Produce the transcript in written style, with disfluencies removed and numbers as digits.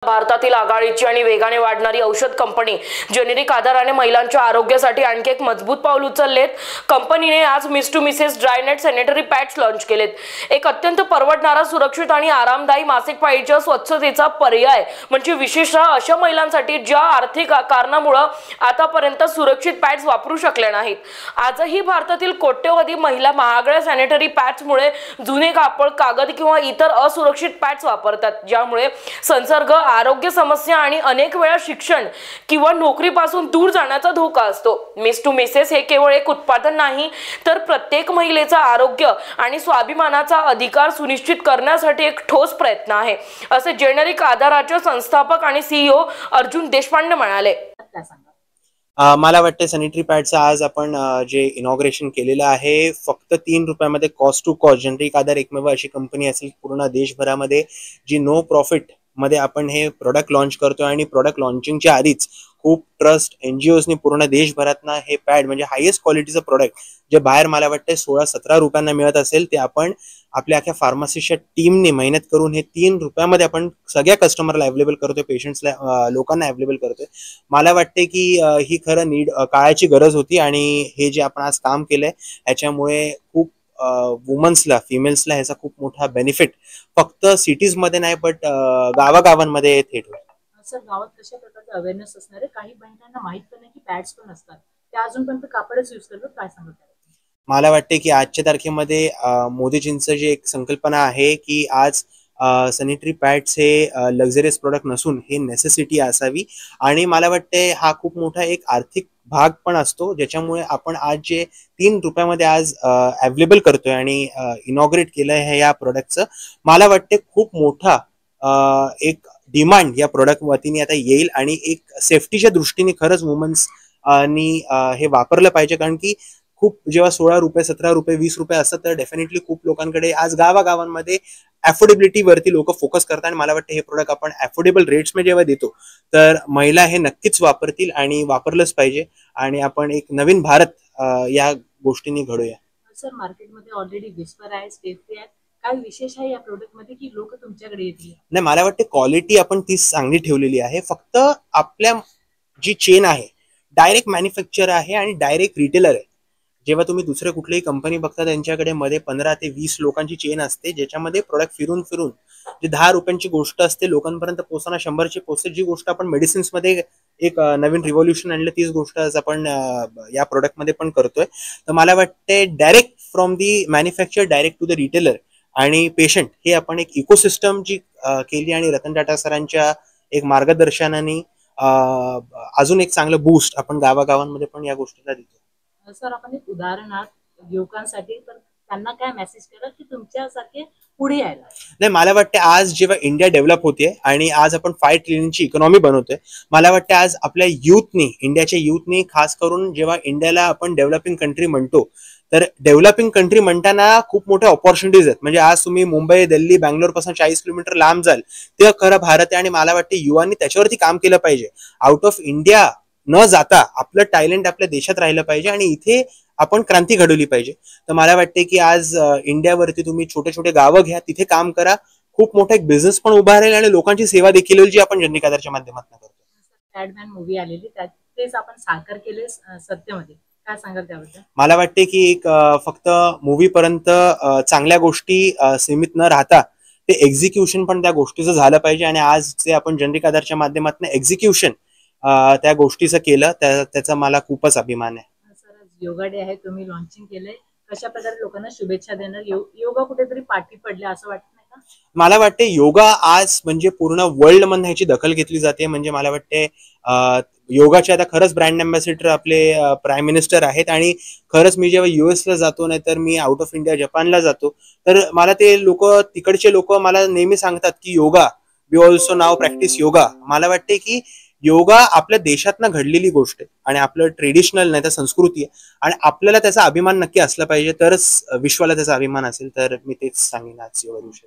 भारतातील आघाडीची आणि वेगाने वाढणारी औषध कंपनी जेनेरिक आधाराने महिलांच्या आरोग्यासाठी आणखी एक मजबूत पाऊल उचललेत। कंपनीने आज miss to Mrs Drynet sanitary pads launch केलेत। एक अत्यंत परवडणारा, सुरक्षित आणि आरामदायी मासिक पाळीच्या स्वच्छतेचा पर्याय, म्हणजे विशेषतः अशा महिलांसाठी ज्या आर्थिक कारणामुळे आतापर्यंत सुरक्षित पॅड्स वापरू शकल्या नाहीत। आजही भारतातील कोट्यवधी महिला महागड्या सॅनिटरी पॅड्समुळे जुने कापड, कागद किंवा इतर असुरक्षित पॅड्स वापरतात, ज्यामुळे संसर्ग, आरोग्य समस्या आणि अनेक वेळा शिक्षण किंवा नोकरीपासून दूर जाण्याचा धोका असतो। मिस टू मिसेस हे केवळ एक उत्पादन नाही, तर प्रत्येक महिलेचा आरोग्य आणि स्वाभिमानाचा अधिकार सुनिश्चित करण्यासाठी एक ठोस प्रयत्न आहे, असे जेनेरिक आधाराचे संस्थापक आणि CEO अर्जुन देशपांडे म्हणाले। मला वाटतं सॅनिटरी पॅडचं आज आपण जे इनॉग्रेशन केलेलं आहे, फक्त 3 रुपयामध्ये कॉस्ट टू कॉस्ट जेनेरिक आधार एकमेव अशी कंपनी असेल पूर्ण देशभरामध्ये जी नो प्रॉफिट मध्ये आपण हे प्रोडक्ट लॉन्च करतोय। आणि प्रोडक्ट लॉन्चिंगच्या आधीच खूप ट्रस्ट NGOsनी पूर्ण देशभरातना हे पॅड म्हणजे हायेस्ट क्वालिटीचं प्रोडक्ट जे बाहेर मला वाटतं 16-17 रुपयांना मिळत असेल, ते आपण आपल्या अख्या फार्मसीच्या टीमने मेहनत करून हे 3 रुपयामध्ये आपण सगळ्या कस्टमरला अवेलेबल करतोय, पेशंट्सला, लोकांना अवेलेबल करतोय। मला वाटते की ही खरं काळाची गरज होती आणि हे जे आपण आज काम केलंय याच्यामुळे खूप वुमन्सला, फिमेल्सला ह्याचा खूप मोठा बेनिफिट फक्त सिटीज मध्ये नाही, बट गावागावांमध्ये थेट होईल। सर, गावात कशा प्रकारचा अवेअरनेस असणार आहे? काही महिलांना माहित पण नाही की पॅड्स पण असतात, ते अजूनपर्यंत कापडच यूज करतात, काय सांगतात? मला वाटते की आजच्या तारखेमध्ये मोदीजींचं जे एक संकल्पना आहे की आज सॅनिटरी पॅड्स हे लक्झरियस प्रोडक्ट नसून हे नेसेसिटी असावी। आणि मला वाटते हा खूप मोठा एक आर्थिक भाग पण असतो, ज्याच्यामुळे आपण आज जे 3 रुपयामध्ये आज अवेलेबल करतोय आणि इनॉग्रेट केलं आहे या प्रोडक्टचं, मला वाटते खूप मोठा एक डिमांड या प्रोडक्ट वतीने आता येईल। आणि एक सेफ्टीच्या दृष्टीने खरंच वुमन्स आणि हे वापरलं पाहिजे, कारण की खूप जेव्हा 16 रुपये, 17 रुपये, 20 रुपये असतात, तर डेफिनेटली खूप लोकांकडे आज गावागावांमध्ये अफोर्डेबिलिटी वरती लोक फोकस करतात। आणि मला वाटतं हे प्रोडक्ट आपण अफोर्डेबल रेट्स मध्ये जेव्हा देतो, तर महिला हे नक्कीच वापरतील आणि वापरलंच पाहिजे। आणि आपण एक नवीन भारत या गोष्टींनी घडूया। सर, मार्केटमध्ये ऑलरेडी विस्पर आहे, स्टेफ्री आहे, काय विशेष आहे या प्रोडक्ट मध्ये की लोक तुमच्याकडे येतील? नाही, मला वाटते क्वालिटी आपण ती चांगली ठेवलेली आहे। फक्त आपल्या जी चेन आहे, डायरेक्ट मॅन्युफॅक्चर आहे आणि डायरेक्ट रिटेलर आहे। जेव्हा तुम्ही दुसरे कुठलीही कंपनी बघता, त्यांच्याकडे मध्ये 15 ते 20 लोकांची चेन असते, ज्याच्यामध्ये प्रोडक्ट फिरून फिरून जे 10 रुपयांची गोष्ट असते लोकांपर्यंत पोहोचताना 100ची पोहोचते। जी गोष्ट आपण मेडिसिन्स मध्ये एक नवीन रिव्होल्युशन आणलं, तीच गोष्ट आज आपण या प्रोडक्ट मध्ये पण करतोय। तर मला वाटते direct from the manufacture direct to the retailer आणि पेशंट हे आपण एक इकोसिस्टम जी केली, आणि रतन टाटा सरांच्या एक मार्गदर्शनाने अजून एक चांगलं बूस्ट आपण गावागावांमध्ये पण या गोष्टीला देतो। सर, आपण एक उदाहरणार्थ युवकांसाठी तर त्यांना काय मेसेज करा की तुमच्यासारखे पुढे यायला? नाही, मला वाटते आज जेव्हा इंडिया डेव्हलप होते आणि आज आपण 5 ट्रिलियनची इकॉनॉमी बनवतोय, मला वाटते आज आपल्या युथनी, इंडियाच्या युथनी खास करून जेव्हा इंडियाला आपण डेव्हलपिंग कंट्री म्हणतो, तर डेव्हलपिंग कंट्री म्हणताना खूप मोठ्या ऑपॉर्च्युनिटीज आहेत। म्हणजे आज तुम्ही मुंबई, दिल्ली, बँगलोर पासून 40 किलोमीटर लांब जाल, ते खरं भारत आहे। आणि मला वाटते युवांनी त्याच्यावरती काम केलं पाहिजे। आउट ऑफ इंडिया न जाता आपलं टॅलेंट आपल्या देशात राहिलं पाहिजे आणि इथे आपण क्रांती घडवली पाहिजे। तर मला वाटते की आज इंडियावरती तुम्ही छोटे छोटे गावं घ्या, तिथे काम करा, खूप मोठा एक बिझनेस पण उभा राहील आणि लोकांची सेवा देखील होईल, जी आपण जेनेरिक आधारच्या माध्यमातून करतो। पॅडमॅन मूवी आलेली, तेच आपण साकार केले सत्यमध्ये, काय सांगाल त्याबद्दल? मला वाटते की एक फक्त मूवी पर्यंत चांगल्या गोष्टी सीमित न राहता ते एक्झिक्युशन पण त्या गोष्टीचं झालं पाहिजे। आणि आज जे आपण जेनेरिक आधारच्या माध्यमातून एक्झिक्युशन त्या गोष्टीचं केलं, त्याचा मला खूपच अभिमान आहे। सर, योगा डे आहे, तुम्ही लॉन्चिंग केलंय, कशा प्रकारे लोकांना शुभेच्छा देणार? योगा कुठेतरी पाठी पडले असं वाटत नाही का? मला वाटते योगा आज म्हणजे पूर्ण वर्ल्ड मध्ये ह्याची दखल घेतली जाते। म्हणजे मला वाटते योगाचे आता खरंच ब्रँड अँबॅसेडर आपले प्राईम मिनिस्टर आहेत। आणि खरंच मी जेव्हा US ला जातो, नाही तर मी आउट ऑफ इंडिया जपानला जातो, तर मला ते लोक, तिकडचे लोक मला नेहमी सांगतात की yoga, we also now practice yoga. मला वाटते की योगा आपल्या देशातनं घडलेली गोष्ट आहे आणि आपलं ट्रेडिशनल नाही तर संस्कृती आहे, आणि आपल्याला त्याचा अभिमान नक्की असला पाहिजे, तरच विश्वाला त्याचा अभिमान असेल। तर मी तेच सांगेन आज योगा दिवशी।